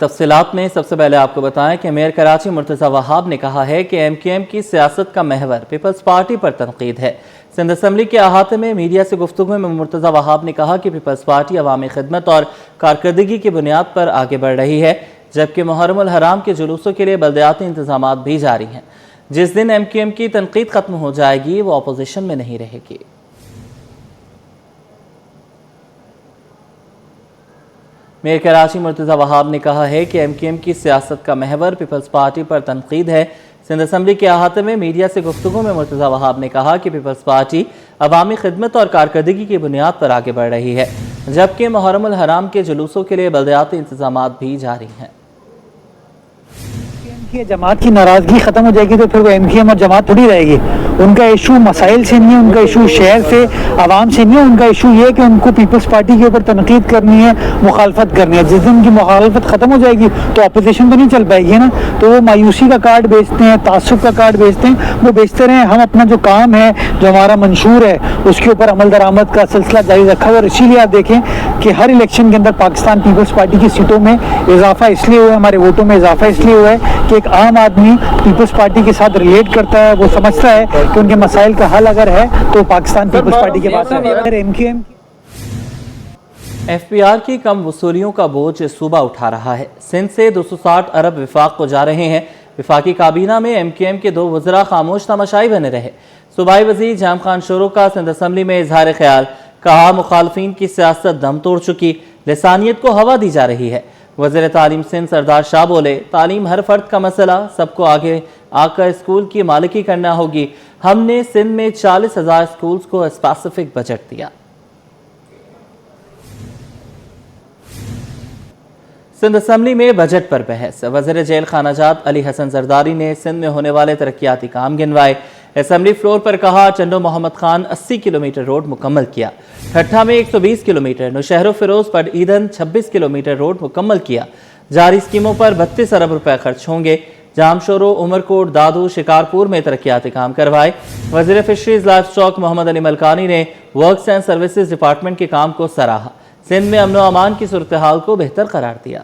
تفصیلات میں سب سے پہلے آپ کو بتائیں کہ میئر کراچی مرتضی وہاب نے کہا ہے کہ ایم کیو ایم کی سیاست کا محور پیپلز پارٹی پر تنقید ہے۔ سندھ اسمبلی کے احاطے میں میڈیا سے گفتگو میں مرتضی وہاب نے کہا کہ پیپلز پارٹی عوامی خدمت اور کارکردگی کی بنیاد پر آگے بڑھ رہی ہے، جبکہ محرم الحرام کے جلوسوں کے لیے بلدیاتی انتظامات بھی جاری ہیں۔ جس دن ایم کیو ایم کی تنقید ختم ہو جائے گی وہ اپوزیشن میں نہیں رہے گی۔ میئر کراچی مرتضی وہاب نے کہا ہے کہ ایم کیو ایم کی سیاست کا محور پیپلز پارٹی پر تنقید ہے۔ سندھ اسمبلی کے احاطے میں میڈیا سے گفتگو میں مرتضی وہاب نے کہا کہ پیپلز پارٹی عوامی خدمت اور کارکردگی کی بنیاد پر آگے بڑھ رہی ہے، جبکہ محرم الحرام کے جلوسوں کے لیے بلدیاتی انتظامات بھی جاری ہیں۔ جماعت کی ناراضگی ختم ہو جائے گی تو پھر وہ ایم کیو ایم اور جماعت تھوڑی رہے گی۔ ان کا ایشو مسائل سے نہیں ہے، ان کا ایشو شہر سے عوام سے نہیں ہے، ان کا ایشو یہ ہے کہ ان کو پیپلز پارٹی کے اوپر تنقید کرنی ہے، مخالفت کرنی ہے۔ جس دن ان کی مخالفت ختم ہو جائے گی تو اپوزیشن تو نہیں چل پائے گی نا، تو وہ مایوسی کا کارڈ بیچتے ہیں، تعصب کا کارڈ بیچتے ہیں، وہ بیچتے رہیں۔ ہم اپنا جو کام ہے، جو ہمارا منشور ہے، اس کے اوپر عمل درآمد کا سلسلہ جاری رکھا ہوا، اور اسی لیے آپ دیکھیں کہ ہر الیکشن کے اندر پاکستان پیپلز پارٹی کی سیٹوں میں اضافہ اس لیے ہوا ہے، ہمارے ووٹوں میں اضافہ اس لیے ہوا ہے کہ ایک عام آدمی پیپلز پارٹی کے ساتھ ریلیٹ کرتا ہے، وہ سمجھتا ہے کہ ان کے مسائل کا حل اگر ہے تو پاکستان پیپلز پارٹی کے پاس ہے۔ M Q M F B R کی کم وصولیوں کا بوجھ صوبہ اٹھا رہا ہے۔ سندھ سے 260 ارب وفاق کو جا رہے ہیں۔ وفاقی کابینہ میں ایم کیو ایم کے 2 وزراء خاموش تماشائی بنے رہے۔ صوبائی وزیر جام خان شروع کا سندھ اسمبلی میں اظہار خیال، کہا مخالفین کی سیاست دم توڑ چکی، لسانیت کو ہوا دی جا رہی ہے۔ وزیر تعلیم سندھ سردار شاہ بولے، تعلیم ہر فرد کا مسئلہ، سب کو آگے آ کر اسکول کی مالکی کرنا ہوگی۔ ہم نے سندھ میں 40,000 اسکولز کو اسپیسیفک بجٹ دیا۔ سندھ اسمبلی میں بجٹ پر بحث، وزیر جیل خانہ جات علی حسن زرداری نے سندھ میں ہونے والے ترقیاتی کام گنوائے۔ اسمبلی فلور پر کہا چنڈو محمد خان 80 کلومیٹر روڈ مکمل کیا، ٹھٹھا میں 120 کلومیٹر، نوشہر و فیروز پڑ ایدھن 26 کلومیٹر روڈ مکمل کیا۔ جاری اسکیموں پر 32 ارب روپے خرچ ہوں گے۔ جام شورو، عمرکوٹ، دادو، شکارپور میں ترقیاتی کام کروائے۔ وزیر فشریز لائف اسٹاک محمد علی ملکانی نے ورکس اینڈ سروسز ڈپارٹمنٹ کے کام کو سراہا، سندھ میں امن و امان کی صورتحال کو بہتر قرار دیا۔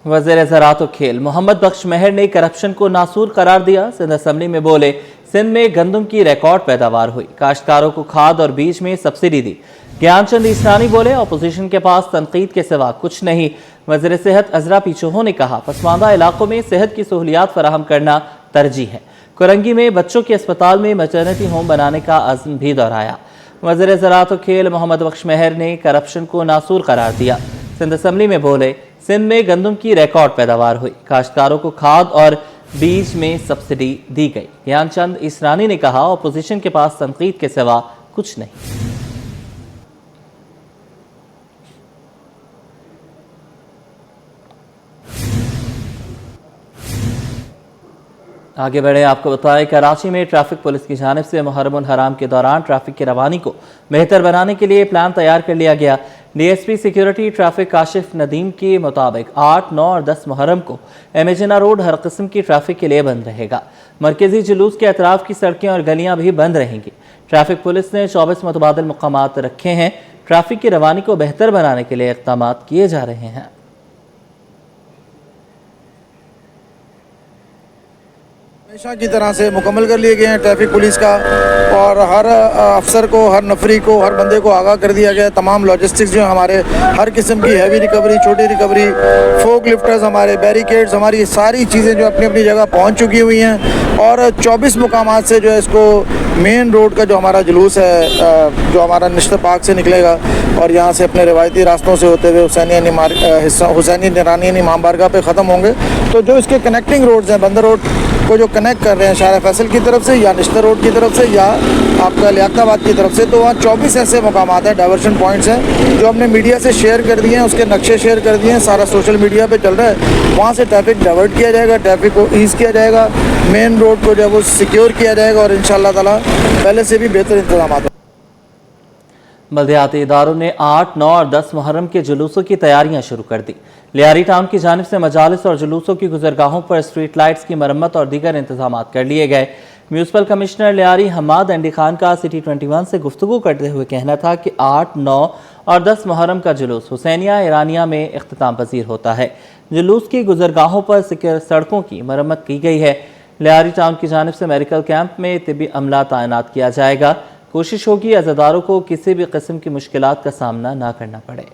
وزیر زراعت و کھیل محمد بخش مہر نے کرپشن کو ناسور قرار دیا۔ سندھ اسمبلی میں بولے، سندھ میں گندم کی ریکارڈ پیداوار ہوئی، کاشتکاروں کو کھاد اور بیج میں سبسڈی دی۔ گیان چند اسرانی بولے، اپوزیشن کے پاس تنقید کے سوا کچھ نہیں۔ وزیر صحت عذرا پیچوہو نے کہا، پسماندہ علاقوں میں صحت کی سہولیات فراہم کرنا ترجیح ہے۔ کرنگی میں بچوں کے اسپتال میں میٹرنٹی ہوم بنانے کا عزم بھی دہرایا۔ وزیر زراعت و کھیل محمد بخش مہر نے کرپشن کو ناسور قرار دیا۔ سندھ اسمبلی میں بولے، سندھ میں گندم کی ریکارڈ پیداوار ہوئی، کاشتکاروں کو کھاد اور بیج میں سبسڈی دی گئی۔ گیان چند اسرانی نے کہا، اپوزیشن کے پاس تنقید کے سوا کچھ نہیں۔ آگے بڑھیں، آپ کو بتائیں کراچی میں ٹریفک پولیس کی جانب سے محرم الحرام کے دوران ٹریفک کی روانی کو بہتر بنانے کے لیے پلان تیار کر لیا گیا۔ D S P security traffic Kashif Nadeem کے مطابق 8، 9 اور 10 محرم کو امیجنا روڈ ہر قسم کی ٹریفک کے لیے بند رہے گا۔ مرکزی جلوس کے اطراف کی سڑکیں اور گلیاں بھی بند رہیں گی۔ ٹریفک پولیس نے 24 متبادل مقامات رکھے ہیں۔ ٹریفک کی روانی کو بہتر بنانے کے لیے اقدامات کیے جا رہے ہیں۔ ہمیشہ کی طرح سے مکمل کر لیے گئے ہیں ٹریفک پولیس کا، اور ہر افسر کو، ہر نفری کو، ہر بندے کو آگاہ کر دیا گیا ہے۔ تمام لاجسٹکس جو ہمارے ہر قسم کی ہیوی ریکوری، چھوٹی ریکوری، فوک لفٹرز، ہمارے بیریکیڈز، ہماری ساری چیزیں جو اپنی اپنی جگہ پہنچ چکی ہوئی ہیں، اور 24 مقامات سے جو ہے اس کو مین روڈ کا جو ہمارا جلوس ہے، جو ہمارا نشتر پارک سے نکلے گا اور یہاں سے اپنے روایتی راستوں سے ہوتے ہوئے حسینی نرانی امام بارگاہ پہ ختم ہوں گے، تو جو اس کے کنیکٹنگ روڈز ہیں، بندر روڈ کو جو کنیکٹ کر رہے ہیں شارع فیصل کی طرف سے یا نشتر روڈ کی طرف سے یا آپ کا لیاقت آباد کی طرف سے، تو وہاں 24 ایسے مقامات ہیں، ڈائیورشن پوائنٹس ہیں جو ہم نے میڈیا سے شیئر کر دیے ہیں، اس کے نقشے شیئر کر دیے ہیں، سارا سوشل میڈیا پہ چل رہا ہے۔ وہاں سے ٹریفک ڈائیورٹ کیا جائے گا، ٹریفک کو ایز کیا جائے گا، مین روڈ کو جو ہے وہ سیکیور کیا جائے گا، اور انشاءاللہ تعالیٰ پہلے سے بھی بہتر انتظامات ہیں۔ بلدیاتی اداروں نے 8، 9 اور 10 محرم کے جلوسوں کی تیاریاں شروع کر دی۔ لیاری ٹاؤن کی جانب سے مجالس اور جلوسوں کی گزرگاہوں پر اسٹریٹ لائٹس کی مرمت اور دیگر انتظامات کر لیے گئے۔ म्यूनसिपल कमिश्नर लियारी हमाद एंडी खान का सिटी 21 से गुफ्तगू करते हुए कहना था कि 8, 9 और 10 मुहर्रम का जुलूस हुसैनिया ईरानिया में इख्तिताम पजीर होता है। जुलूस की गुजरगाहों पर सड़कों की मरम्मत की गई है। लियारी टाउन की जानिब से मेडिकल कैंप में तिबी अमला तैनात किया जाएगा। कोशिश होगी अज़ादारों को किसी भी किस्म की मुश्किलात का सामना ना करना पड़े।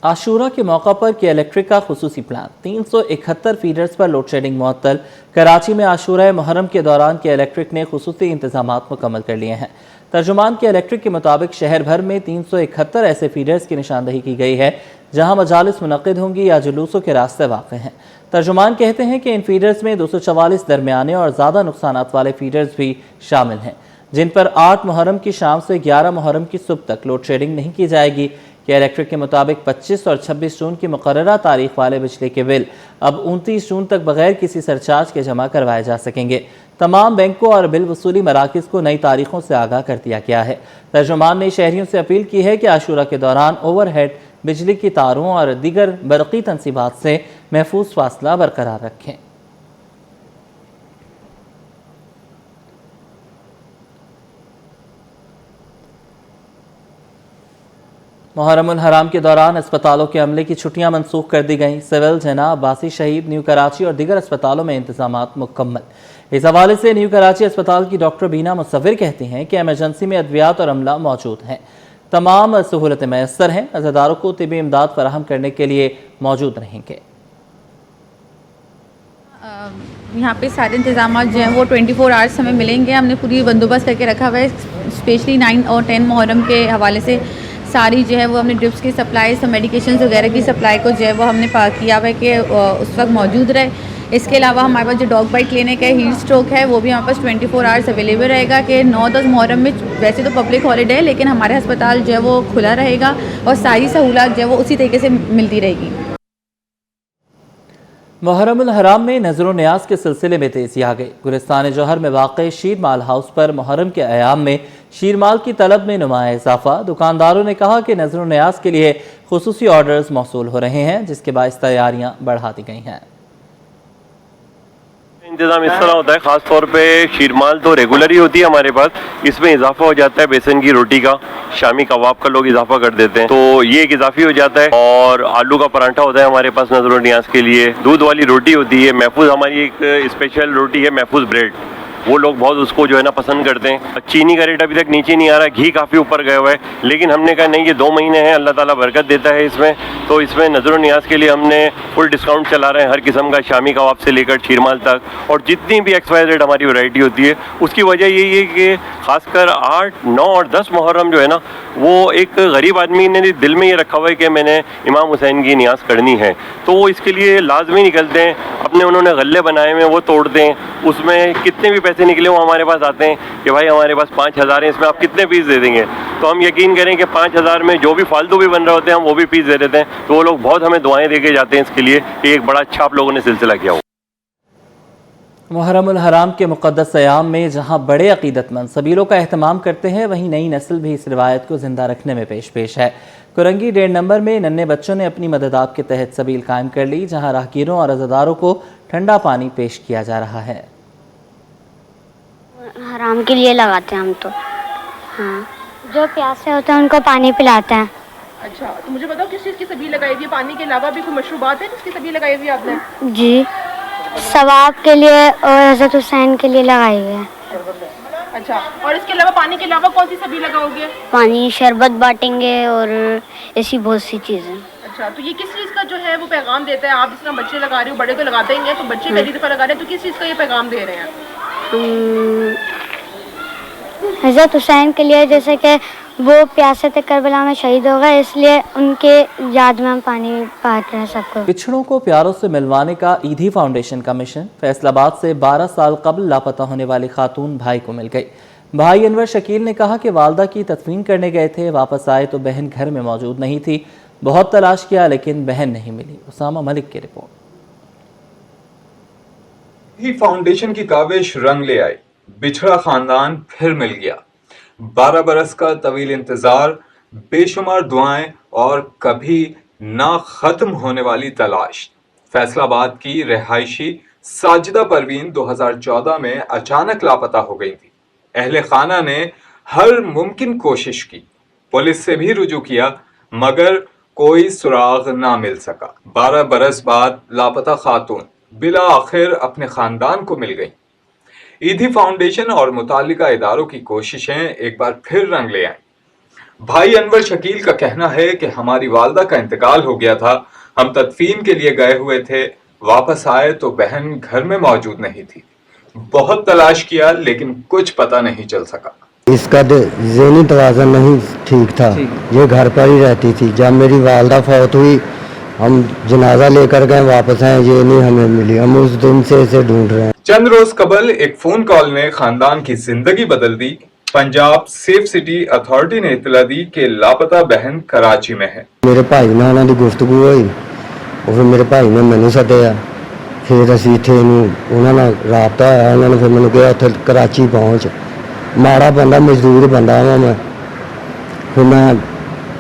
आशूरा के मौका पर के इलेक्ट्रिक का खुसूसी प्लान, 371 फीडर्स पर लोड शेडिंग मुअत्तल। कराची में आशूरा मुहर्रम के दौरान के इलेक्ट्रिक ने खुसूसी इंतजामात मुकम्मल कर लिए हैं। तर्जुमान के इलेक्ट्रिक के मुताबिक शहर भर में 371 ऐसे फीडर्स की निशानदही की गई है जहां मजालिस मुनक्किद होंगी या जुलूसों के रास्ते वाक़ हैं। तर्जुमान कहते हैं कि इन फीडर्स में 244 दरमियाने और ज़्यादा नुकसानात वाले फीडर्स भी शामिल हैं, जिन पर 8 मुहर्रम की शाम से 11 मुहर्रम की सुबह तक लोड शेडिंग नहीं की जाएगी। के इलेक्ट्रिक के मुताबिक 25 और 26 जून की मुकर्ररा तारीख वाले बिजली के बिल अब 29 जून तक बगैर किसी सरचार्ज के जमा करवाए जा सकेंगे। तमाम बैंकों और बिल वसूली मराकज़ को नई तारीखों से आगाह कर दिया गया है। तर्जुमान ने शहरियों से अपील की है कि आशूरा के दौरान ओवरहेड बिजली की तारों और दीगर बरक़ी तनसीबात से महफूज फासला बरकरार रखें। मुहर्रमुल हराम के दौरान अस्पतालों के अमले की छुट्टियां मनसूख कर दी गईं। सिविल, जना, अब्बासी शहीद, न्यू कराची और दीगर अस्पतालों में इंतजामात मुकम्मल। इस हवाले से न्यू कराची अस्पताल की डॉक्टर बीना मुसव्विर कहती हैं कि एमरजेंसी में अद्वियात और अमला मौजूद हैं, तमाम सहूलतें मैसर हैं, अज़ादारों को तिबी इमदाद फराहम करने के लिए मौजूद रहेंगे। यहाँ पे सारे इंतजाम जो हैं वो 24 आवर्स हमें मिलेंगे। हमने पूरी बंदोबस्त करके रखा हुआ है, स्पेशली 9 और 10 मुहर्रम के हवाले से सारी जो है वो हमने ड्रिप्स की सप्लाई, सब मेडिकेशन वगैरह की सप्लाई को जो है वो हमने किया हुआ है कि उस वक्त मौजूद रहे। इसके अलावा हमारे पास जो डॉग बाइट क्लिनिक है, हीट स्ट्रोक है, वो भी हमारे पास 24 आवर्स अवेलेबल रहेगा कि 9-10 मुहर्रम में वैसे तो पब्लिक हॉलीडे है लेकिन हमारे अस्पताल जो है वो खुला रहेगा और सारी सहूलत जो है वो उसी तरीके से मिलती रहेगी। मुहर्रमुल हराम में नज़र न्याज के सिलसिले में तेज़ी आ गई। गुलिस्तान जौहर में वाक़ शीर माल हाउस पर मुहर्रम के अयाम में शीर माल की तलब में नुमाया इजाफा। दुकानदारों ने कहा कि नज़र न्याज के लिए खुसूसी ऑर्डर्स मौसूल हो रहे हैं, जिसके बायस तैयारियां बढ़ा दी गई हैं। इंतजाम इस तरह होता है, खास तौर पे शीरमाल तो रेगुलर ही होती है हमारे पास, इसमें इजाफा हो जाता है बेसन की रोटी का, शामी कबाब का लोग इजाफा कर देते हैं, तो ये एक इजाफी हो जाता है। और आलू का पराठा होता है हमारे पास नजर नियाज के लिए, दूध वाली रोटी होती है, महफूज हमारी एक स्पेशल रोटी है महफूज ब्रेड, वो लोग बहुत उसको जो है ना पसंद करते हैं। चीनी का रेट अभी तक नीचे नहीं आ रहा है, घी काफ़ी ऊपर गया हुआ है, लेकिन हमने कहा नहीं, ये 2 महीने हैं, अल्लाह ताला बरकत देता है इसमें, तो इसमें नज़र नियाज के लिए हमने फुल डिस्काउंट चला रहे हैं हर किस्म का, शामी कबाब से लेकर शीरमाल तक, और जितनी भी XYZ हमारी वैरायटी होती है। उसकी वजह यही है कि खासकर 8, 9 और 10 मुहर्रम जो है ना, वो एक गरीब आदमी ने दिल में ये रखा हुआ है कि मैंने इमाम हुसैन की नियाज करनी है, तो वो इसके लिए लाजमी निकलते हैं, अपने उन्होंने गल्ले बनाए हुए वो तोड़ते हैं, उसमें कितने भी पैसे निकले वो हमारे पास आते हैं कि भाई हमारे पास 5000 है, इसमें आप कितने पीस दे देंगे, तो हम यकीन करें कि 5000 में जो भी फालतू भी बन रहे होते हैं हम वो भी पीस दे देते हैं, तो वो लोग बहुत हमें दुआएं दे के जाते हैं इसके लिए कि एक बड़ा अच्छा आप लोगों ने सिलसिला किया हो। मुहर्रमुल हराम के मुक़द्दस अयाम में जहाँ बड़े अक़ीदतमंद सबीलों का एहतमाम करते हैं, वहीं नई नस्ल भी इस रिवायत को ज़िंदा रखने में पेश है। कुरंगी 1.5 नंबर में नन्हे बच्चों ने अपनी मदद आप के तहत सबील कायम कर ली, जहाँ राहगीरों और अज़ादारों को ठंडा पानी पेश किया जा रहा है। हराम के लिए लगाते हैं हम तो, हाँ, जो प्यासे होते हैं उनको पानी पिलाते हैं। अच्छा, तो मुझे बताओ किस चीज़ की सबील लगाई हुई है? पानी के अलावा भी कोई मशरूबात है जिसकी सबील लगाई हुई है आपने? जी, सवाब के लिए और हज़रत हुसैन के लिए लगाई हुई है। अच्छा, और इसके अलावा पानी के अलावा कौन सी सबील लगाओगे? पानी, शरबत बांटेंगे और ऐसी बहुत सी चीज़ें। अच्छा, तो ये किस चीज़ का जो है वो पैगाम देता है? आप जिस तरह बच्चे लगा रहे हो, बड़े तो लगाते ही हैं, तो बच्चे पहली दफ़ा लगा रहे हैं, तो किस चीज़ का ये पैगाम दे रहे हैं? हज़रत हुसैन के लिए, जैसे कि वो प्यासे थे, करबला में शहीद हो गए, इसलिए उनके याद में हम पानी बांट रहे हैं सबको। बिछड़ों को प्यारों से मिलवाने का ईदी फाउंडेशन का मिशन फैसलाबाद से 12 साल कबल लापता होने वाली खातून भाई को मिल गई। भाई अनवर शकील ने कहा कि वालदा की तदफीन करने गए थे, वापस आए तो बहन घर में मौजूद नहीं थी, बहुत तलाश किया लेकिन बहन नहीं मिली। उसामा मलिक की रिपोर्ट। ही फाउंडेशन की काविश रंग ले आई, बिछड़ा खानदान फिर मिल गया। 12 बरस का तवील इंतजार, बेशुमार दुआएं और कभी ना खत्म होने वाली तलाश। फैसलाबाद की रिहायशी साजिदा परवीन 2014 में अचानक लापता हो गई थी। अहले खाना ने हर मुमकिन कोशिश की, पुलिस से भी रुजू किया, मगर कोई सुराग ना मिल सका। 12 बरस बाद लापता खातून बिला आखिर अपने खानदान को मिल गई। ईदी फाउंडेशन और मुतालिका इदारों की कोशिशें एक बार फिर रंग ले आईं। भाई अनवर शकील का कहना है कि हमारी वालदा का इंतकाल हो गया था, हम तदफीन के लिए गए हुए थे, वापस आए तो बहन घर में मौजूद नहीं थी। बहुत तलाश किया लेकिन कुछ पता नहीं चल सका। इसका ज़हनी तवाज़ुन नहीं ठीक था, ये घर पर ही रहती थी। जब मेरी वालदा फौत हुई, हम जनाजा लेकर गए, वापस आए, ये नहीं हमें मिली। हम उस दिन से इसे ढूंढ रहे हैं। चंद रोज कबल एक फोन कॉल ने खानदान की जिंदगी बदल दी। पंजाब सेफ सिटी अथॉरिटी ने इतला दी कि लापता बहन कराची में है। मेरे भाई ने उन्होंने दी गुफ्तगू हुई और फिर मेरे भाई ने मैनू सद्दिया, फिर असीं इत्थे उन्होंने राबता होया, उन्होंने फिर मैनू कहा उत्थे कराची पहुंच। माड़ा बंदा, मजदूर बंदा वा मैं। फिर मैं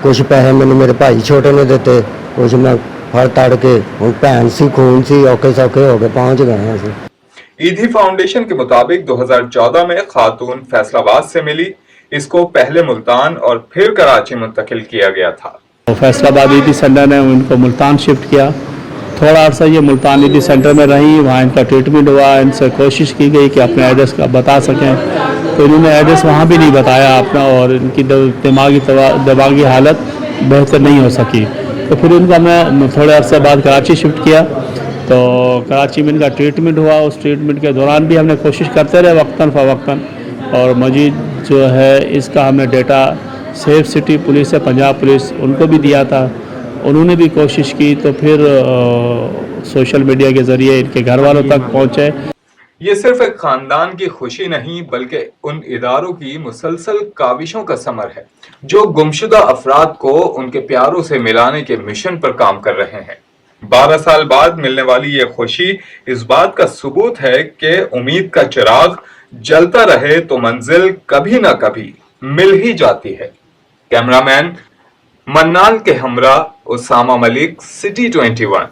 कुछ पैसे मैंने मेरे भाई छोटे ने दिते, कुछ मैं फड़ तड़ के, हुण भैन सी खून सी, औखे सौखे हो के पहुंच गए हैं असीं। ईदी फाउंडेशन के मुताबिक 2014 में खातून फैसलाबाद से मिली। इसको पहले मुल्तान और फिर कराची मुंतकिल किया गया था। फैसलाबाद ईदी सेंटर ने उनको मुल्तान शिफ्ट किया। थोड़ा अर्सा ये मुल्तान ईदी सेंटर में रही, वहाँ इनका ट्रीटमेंट हुआ, इनसे कोशिश की गई कि अपने एड्रेस का बता सकें, तो इन्होंने एड्रेस वहाँ भी नहीं बताया अपना, और इनकी दिमागी हालत बेहतर नहीं हो सकी। तो फिर उनका मैं थोड़े अरसे बाद कराची शिफ्ट किया, तो कराची में इनका ट्रीटमेंट हुआ। उस ट्रीटमेंट के दौरान भी हमने कोशिश करते रहे वक्तन फ़वक्तन, और मजीद जो है इसका हमने डेटा सेफ सिटी पुलिस है, पंजाब पुलिस, उनको भी दिया था, उन्होंने भी कोशिश की। तो फिर सोशल मीडिया के ज़रिए इनके घर वालों तक पहुँचे। ये सिर्फ एक खानदान की खुशी नहीं बल्कि उन इदारों की मुसलसल काविशों का समर है जो गुमशुदा अफराद को उनके प्यारों से मिलाने के मिशन पर काम कर रहे हैं। 12 साल बाद मिलने वाली ये खुशी इस बात का सबूत है कि उम्मीद का चिराग जलता रहे तो मंजिल कभी ना कभी मिल ही जाती है। कैमरामैन मन्नान के हमरा Usama Malik, City 21।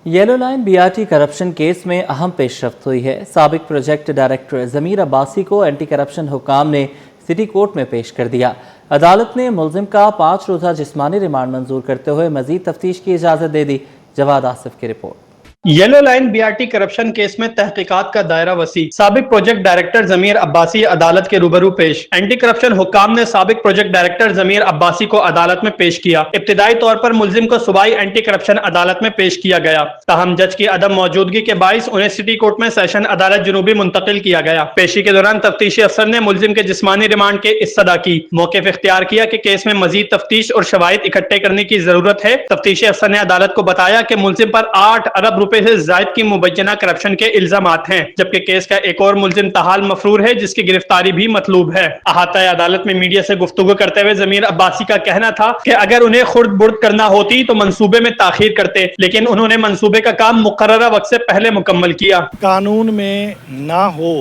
Yellow line BRT corruption case में अहम पेशरफ्त हुई है। साबिक प्रोजेक्ट डायरेक्टर ज़मीर अब्बासी को एंटी करप्शन हुकाम ने सिटी कोर्ट में पेश कर दिया। अदालत ने मुलजिम का 5 रोज़ा जिस्मानी रिमांड मंजूर करते हुए मजीद तफ्तीश की इजाज़त दे दी। जवाद आसिफ की report. Yellow line BRT corruption case में तहकीकात का दायरा वसी। साबिक प्रोजेक्ट डायरेक्टर ज़मीर अब्बासी अदालत के रूबरू पेश। एंटी करप्शन हुक्काम ने साबिक प्रोजेक्ट डायरेक्टर ज़मीर अब्बासी को अदालत में पेश किया। इब्तिदाई तौर पर मुलजिम को सुबाई एंटी करप्शन अदालत में पेश किया गया, ताहम जज की अदम मौजूदगी के बाइस उन्हें सिटी कोर्ट में सेशन अदालत जुनूबी मुंतकिल किया गया। पेशी के दौरान तफ्तीशी अफसर ने मुलजिम के जिस्मानी रिमांड के इस्तदा की। मौक़िफ़ इख्तियार किया कि केस में मजीद तफ्तीश और शवाहिद इकट्ठे करने की जरूरत है। तफ्तीशी अफसर ने अदालत को बताया कि मुलजिम पर 8 अरब रुपए से जायद की मुबैना करप्शन के इल्जामात हैं, जबकि केस का एक और मुलजिम ताहाल मफरूर है जिसकी गिरफ्तारी भी मतलूब है। अहाता अदालत में मीडिया से गुफ्तगू करते हुए ज़मीर अब्बासी का कहना था कि अगर उन्हें खुर्द बुर्द करना होती तो मंसूबे में ताखीर करते, लेकिन उन्होंने मंसूबे का काम मुकर्ररा वक्त से पहले मुकम्मल किया। कानून में ना हो,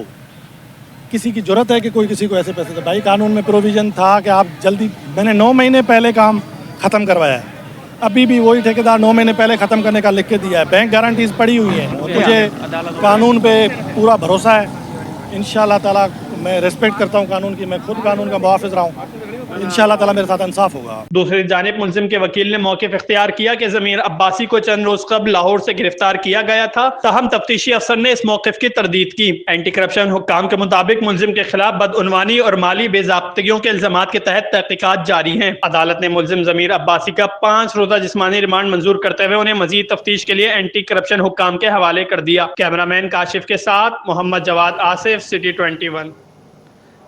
किसी की जरूरत है कि कोई किसी को ऐसे पैसे दे? भाई कानून में प्रोविजन था कि आप जल्दी, मैंने 9 महीने पहले काम खत्म करवाया है, अभी भी वही ठेकेदार 9 महीने पहले ख़त्म करने का लिख के दिया है। बैंक गारंटीज पड़ी हुई हैं। मुझे कानून पे पूरा भरोसा है। इंशाल्लाह ताला मैं रिस्पेक्ट करता हूँ कानून की, मैं खुद कानून का मुहाफिज रहा हूँ। इंशाल्लाह ताला मेरे साथ इंसाफ होगा। दूसरी जानिब मुलजिम के वकील ने मौक़िफ़ इख्तियार किया कि ज़मीर अब्बासी को चंद रोज कबल लाहौर से गिरफ्तार किया गया था, ताहम तफ्तीशी अफसर ने इस मौक़िफ़ की तरदीद की। एंटी करप्शन हुक्काम के मुताबिक मुलजिम के खिलाफ बदउनवानी और माली बेज़ाब्तगियों के इल्जामात के तहत तहकीकात जारी हैं। अदालत ने मुलजिम ज़मीर अब्बासी का 5 रोज़ा जिस्मानी रिमांड मंजूर करते हुए उन्हें मजीद तफ्तीश के लिए एंटी करप्शन हुक्काम के हवाले कर दिया। कैमरामैन काशिफ के साथ मोहम्मद जवाद आसिफ, सिटी 21।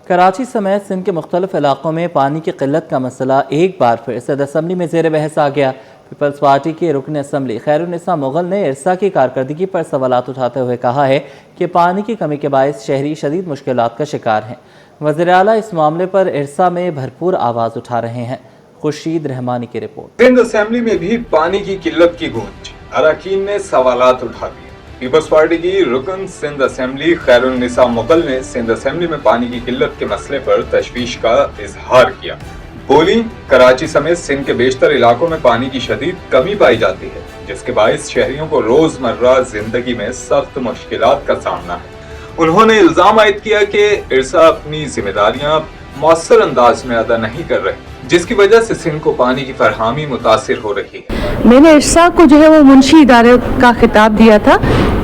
कराची समेत सिंध के मुख्तलिफ इलाकों में पानी की किल्लत का मसला एक बार फिर सदर असम्बली में ज़ेर बहस आ गया। पीपल्स पार्टी के रुकन असम्बली खैरुन्निसा मुगल ने इरसा की कारकर्दगी पर सवालात उठाते हुए कहा है कि पानी की कमी के बायस शहरी शदीद मुश्किलात का शिकार हैं। वज़ीर आला इस मामले पर इरसा में भरपूर आवाज़ उठा रहे हैं। खुर्शीद रहमानी की रिपोर्ट। सिंध असम्बली में भी पानी की किल्लत की गूंज, अरकान ने सवालात उठा दिए। पीपल्स पार्टी की रुकन सिंध असम्बली खैरुन्निसा मुगल ने सिंध असम्बली में पानी की किल्लत के मसले पर तशवीश का इजहार किया। बोली, कराची समेत सिंध के बेशतर इलाकों में पानी की शदीद कमी पाई जाती है, जिसके बायस शहरियों को रोजमर्रा जिंदगी में सख्त मुश्किलात का सामना है। उन्होंने इल्जाम आयद किया कि इरसा अपनी जिम्मेदारियां मौसर अंदाज में अदा नहीं कर रहे, जिसकी वजह से सिंध को पानी की फरहामी मुतासिर हो रही है। मैंने इरसा को जो है वो मुंशी इदारे का खिताब दिया था,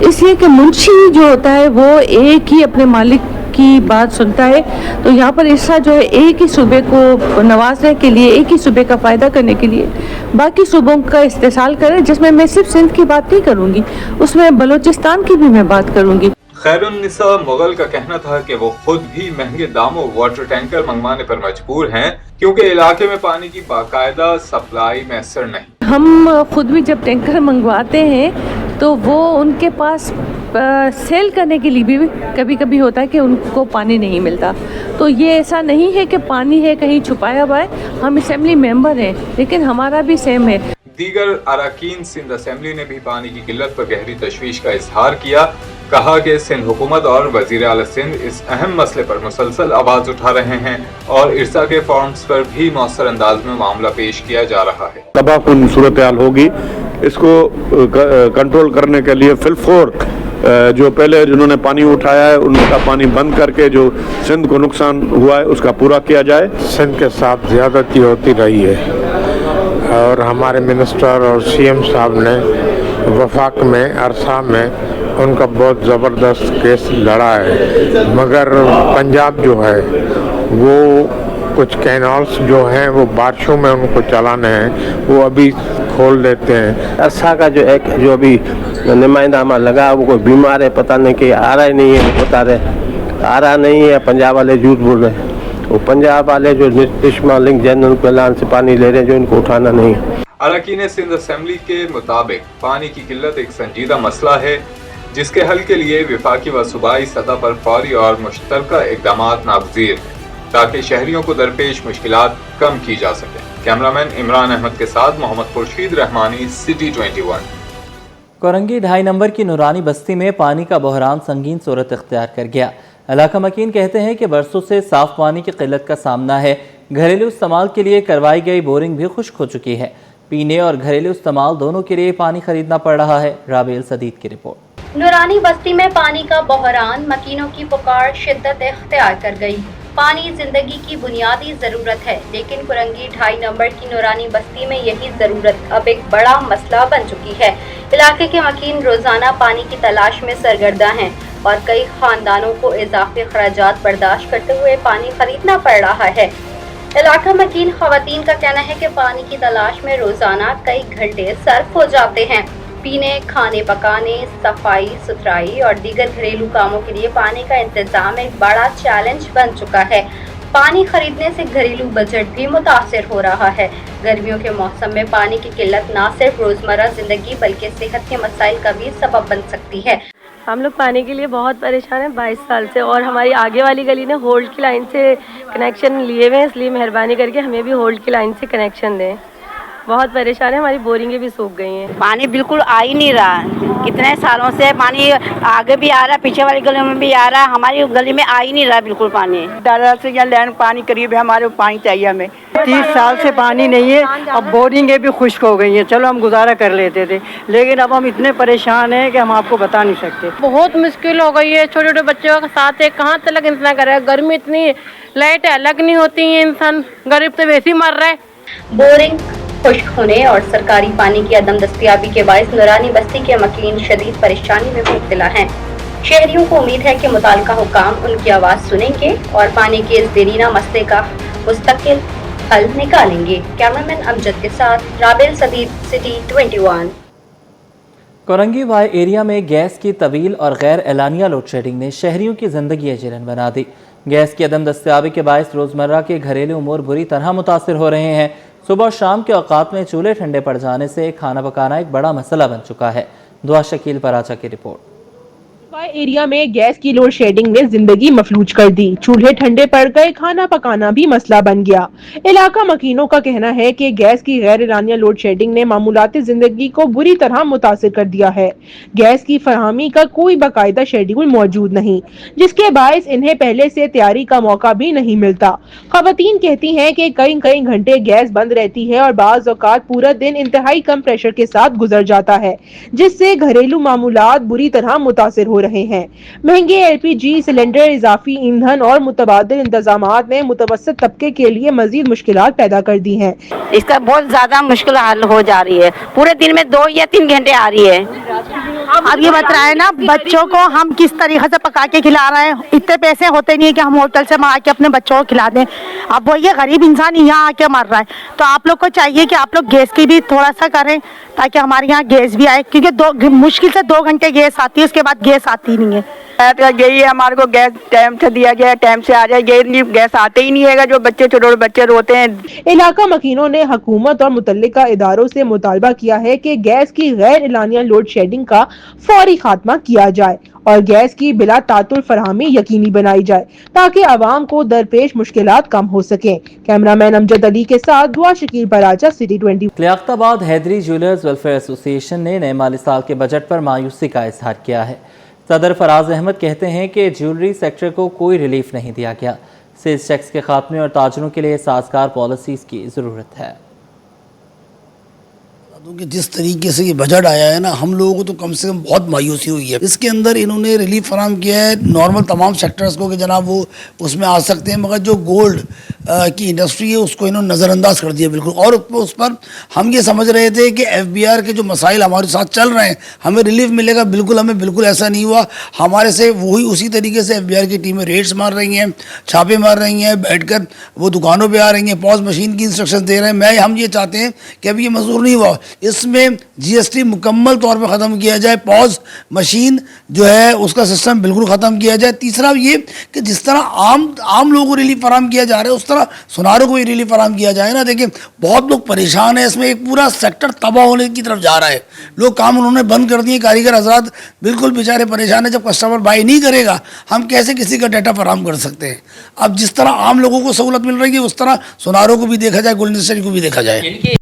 इसलिए कि मुंशी जो होता है वो एक ही अपने मालिक की बात सुनता है। तो यहाँ पर इरसा जो है एक ही सूबे को नवाजने के लिए, एक ही सूबे का फ़ायदा करने के लिए बाकी सूबों का इस्तेसाल करे, जिसमें मैं सिर्फ सिंध की बात नहीं करूँगी, उसमें बलूचिस्तान की भी मैं बात करूँगी। खैरुन्निसा मुगल का कहना था कि वो खुद भी महंगे दामों वाटर टैंकर मंगवाने पर मजबूर हैं, क्योंकि इलाके में पानी की बाकायदा सप्लाई मैसर नहीं। हम खुद भी जब टैंकर मंगवाते हैं तो वो उनके पास सेल करने के लिए भी कभी कभी होता है कि उनको पानी नहीं मिलता। तो ये ऐसा नहीं है कि पानी है कहीं छुपाया हुआ है, हम असेंबली मेंबर हैं लेकिन हमारा भी सेम है। दीगर अरकान सिंध असेंबली ने भी पानी की किल्लत पर गहरी तशवीश का इजहार किया। कहा कि सिंध हुकूमत और वजीर आला सिंध इस अहम मसले पर मुसलसल आवाज उठा रहे हैं और इरसा के फॉर्म्स पर भी मौसर अंदाज में मामला पेश किया जा रहा है। तबाहकुन सूरत हाल होगी, इसको कंट्रोल करने के लिए फिलफोर जो पहले जिन्होंने पानी उठाया है उनका पानी बंद करके जो सिंध को नुकसान हुआ है उसका पूरा किया जाए। सिंध के साथ ज्यादती होती रही है और हमारे मिनिस्टर और सीएम साहब ने वफाक में अरसा में उनका बहुत ज़बरदस्त केस लड़ा है, मगर पंजाब जो है वो कुछ कैनाल्स जो हैं वो बारिशों में उनको चलाने हैं, वो अभी खोल देते हैं। अरसा का जो एक जो अभी नुमाइंदा हमारा लगा वो कोई बीमार है, पता नहीं कि आ रहा ही नहीं है, बता रहे आ रहा नहीं है। पंजाब वाले झूठ बोल रहे हैं, वो पंजाब वाले जो निश्मा लिंक जनरल के ऐलान से पानी ले रहे हैं जो इनको उठाना नहीं। अरकान सिंध असेंबली के मुताबिक पानी की किल्लत एक संजीदा मसला है, जिसके हल के लिए विफाकी व सूबाई सतह पर फौरी और मुश्तरका इक़दामात नागज़ीर हैं, ताकि शहरियों को दरपेश मुश्किलात कम की जा सके। कैमरामैन इमरान अहमद के साथ मोहम्मद खुर्शीद रहमानी, सिटी 21। कोरंगी 2.5 नंबर की नूरानी बस्ती में पानी का बहरान संगीन सूरत इख्तियार कर गया। इलाका मकीन कहते हैं कि बरसों से साफ पानी की किल्लत का सामना है। घरेलू इस्तेमाल के लिए करवाई गई बोरिंग भी खुश्क हो चुकी है। पीने और घरेलू इस्तेमाल दोनों के लिए पानी खरीदना पड़ रहा है। राबेल सदीद की रिपोर्ट। नूरानी बस्ती में पानी का बहरान, मकीनों की पुकार शिद्दत इख्तियार कर गई। पानी जिंदगी की बुनियादी ज़रूरत है, लेकिन कुरंगी 2.5 नंबर की नूरानी बस्ती में यही ज़रूरत अब एक बड़ा मसला बन चुकी है। इलाके के मकीन रोज़ाना पानी की तलाश में सरगर्दा हैं और कई ख़ानदानों को इजाफी खर्चात बर्दाश्त करते हुए पानी खरीदना पड़ रहा है। इलाका मकीन ख़वातीन का कहना है कि पानी की तलाश में रोज़ाना कई घंटे सर्फ हो जाते हैं। पीने, खाने पकाने, सफाई सुथराई और दीगर घरेलू कामों के लिए पानी का इंतजाम एक बड़ा चैलेंज बन चुका है। पानी खरीदने से घरेलू बजट भी मुतासिर हो रहा है। गर्मियों के मौसम में पानी की किल्लत न सिर्फ रोज़मर्रा ज़िंदगी बल्कि सेहत के मसाइल का भी सबब बन सकती है। हम लोग पानी के लिए बहुत परेशान हैं 22 साल से, और हमारी आगे वाली गली ने होल्ड की लाइन से कनेक्शन लिए हुए हैं, इसलिए मेहरबानी करके हमें भी होल्ड की लाइन से कनेक्शन दें। बहुत परेशान है, हमारी बोरिंगें भी सूख गई हैं। पानी बिल्कुल आ ही नहीं रहा, कितने सालों से पानी आगे भी आ रहा, पीछे वाली गली में भी आ रहा, हमारी गली में आ ही नहीं रहा बिल्कुल पानी। दादा से यहाँ लैंड पानी करीब है, हमारे पानी चाहिए हमें। 30 साल से पानी नहीं है, अब बोरिंगें भी खुश्क हो गई हैं। चलो हम गुजारा कर लेते थे, लेकिन अब हम इतने परेशान हैं कि हम आपको बता नहीं सकते। बहुत मुश्किल हो गई है, छोटे छोटे बच्चों के साथ है, कहाँ तक इंसान कर रहा है। गर्मी इतनी, लाइट अलग नहीं होती है, इंसान गरीब तो वैसे ही मर रहा है। बोरिंग खुश्क होने और सरकारी पानी की अदम दस्तयाबी के बायस नूरानी बस्ती के मकीन शदीद परेशानी में मुब्तला हैं। शहरियों को उम्मीद है कि मुताल्लिका हुकाम उनकी आवाज़ सुनेंगे और पानी के इस देरीना मसले का मुस्तकिल हल निकालेंगे। कैमरामैन अमजद के साथ राबेल सदीद, सिटी 21। कोरंगी वाई एरिया में गैस की तवील और गैर एलानिया लोड शेडिंग ने शहरियों की जिंदगी अजीरन बना दी। गैस की अदम दस्तयाबी के बायस रोज़मर्रा के घरेलू उमूर बुरी तरह मुतासिर हो रहे हैं। सुबह और शाम के औकात में चूल्हे ठंडे पड़ जाने से खाना पकाना एक बड़ा मसला बन चुका है। दुआ शकील पराचा की रिपोर्ट। एरिया में गैस की लोड शेडिंग ने जिंदगी मफलूज कर दी। चूल्हे ठंडे पड़ गए, खाना पकाना भी मसला बन गया। इलाका मकीनों का कहना है कि गैस की गैर एलानिया लोड शेडिंग ने मामूलाती जिंदगी को बुरी तरह मुतासिर कर दिया है। गैस की फराहमी का कोई बाकायदा शेड्यूल मौजूद नहीं, जिसके बायस इन्हें पहले से तैयारी का मौका भी नहीं मिलता। खवातीन कहती हैं कि कई घंटे गैस बंद रहती है और बाज़ औक़ात पूरा दिन इंतहाई कम प्रेशर के साथ गुजर जाता है, जिससे घरेलू मामूलात बुरी तरह मुतासिर हो रहे हैं। महंगे एलपीजी सिलेंडर, इजाफी ईंधन और मुतबादिल इंतजामात ने मुतवस्सित तबके के लिए मजीद मुश्किलात पैदा कर दी हैं। इसका बहुत ज्यादा मुश्किल हल हो जा रही है, पूरे दिन में 2 या 3 घंटे आ रही है। अब ये बताए ना, बच्चों को हम किस तरीके से पका के खिला रहे हैं। इतने पैसे होते नहीं है कि हम होटल से मंगा के अपने बच्चों को खिला दें। अब वो ये गरीब इंसान यहाँ आके मर रहा है, तो आप लोग को चाहिए कि आप लोग गैस की भी थोड़ा सा करें ताकि हमारे यहाँ गैस भी आए, क्योंकि मुश्किल से 2 घंटे गैस आती है, उसके बाद गैस आती नहीं है। यही है, हमारे को गैस टाइम से दिया गया, टाइम से आ जाए, गैस आते ही नहीं है। जो बच्चे छोटे बच्चे रोते हैं। इलाका मकीनों ने हुकूमत और मुतल्लिका इदारों से मुतालबा किया है कि गैस की गैर एलानिया लोड शेडिंग का फौरी खात्मा किया जाए और गैस की बिला तातुल फरहमी यकीनी बनाई जाए ताकि आवाम को दरपेश मुश्किलात कम हो सकें। कैमरामैन अमजद अली के साथ Dua Shakeel Paracha, City 20। Liaquatabad Hyderi jewellers welfare association ने नए माली साल के बजट पर मायूसी का इजहार किया है। सदर फराज अहमद कहते हैं कि ज्वेलरी सेक्टर को कोई रिलीफ नहीं दिया गया। सेल्स टैक्स के खात्मे और ताजरों के लिए साजगार पॉलिसीज की ज़रूरत है। कि जिस तरीके से ये बजट आया है ना, हम लोगों को तो कम से कम बहुत मायूसी हुई है। इसके अंदर इन्होंने रिलीफ फराहम किया है नॉर्मल तमाम सेक्टर्स को कि जनाब वो उसमें आ सकते हैं, मगर जो गोल्ड की इंडस्ट्री है उसको इन्होंने नज़रअंदाज कर दिया बिल्कुल। और उस पर हम ये समझ रहे थे कि FBR के जो मसाइल हमारे साथ चल रहे हैं हमें रिलीफ मिलेगा, हमें बिल्कुल ऐसा नहीं हुआ। हमारे से वही उसी तरीके से FBR की टीमें रेड्स मार रही हैं, छापे मार रही हैं, बैठकर वो दुकानों पे आ रही हैं, पॉज मशीन की इंस्ट्रक्शन दे रहे हैं। हम ये चाहते हैं कि अभी ये मंजूर नहीं हुआ, इसमें GST मुकम्मल तौर पर ख़त्म किया जाए, पॉज मशीन जो है उसका सिस्टम बिल्कुल ख़त्म किया जाए। तीसरा ये कि जिस तरह आम लोगों को रिलीफ फराहम किया जा रहा है उस तरह सुनारों को भी रिलीफ फराहम किया जाए ना। देखिए बहुत लोग परेशान हैं, इसमें एक पूरा सेक्टर तबाह होने की तरफ जा रहा है। लोग काम उन्होंने बंद कर दिए, कारीगर हजरात बिल्कुल बेचारे परेशान है। जब कस्टमर बाई नहीं करेगा हम कैसे किसी का डाटा फराहम कर सकते हैं। अब जिस तरह आम लोगों को सहूलत मिल रही है उस तरह सुनारों को भी देखा जाए, गोल्डन इंडस्ट्री को भी देखा जाए।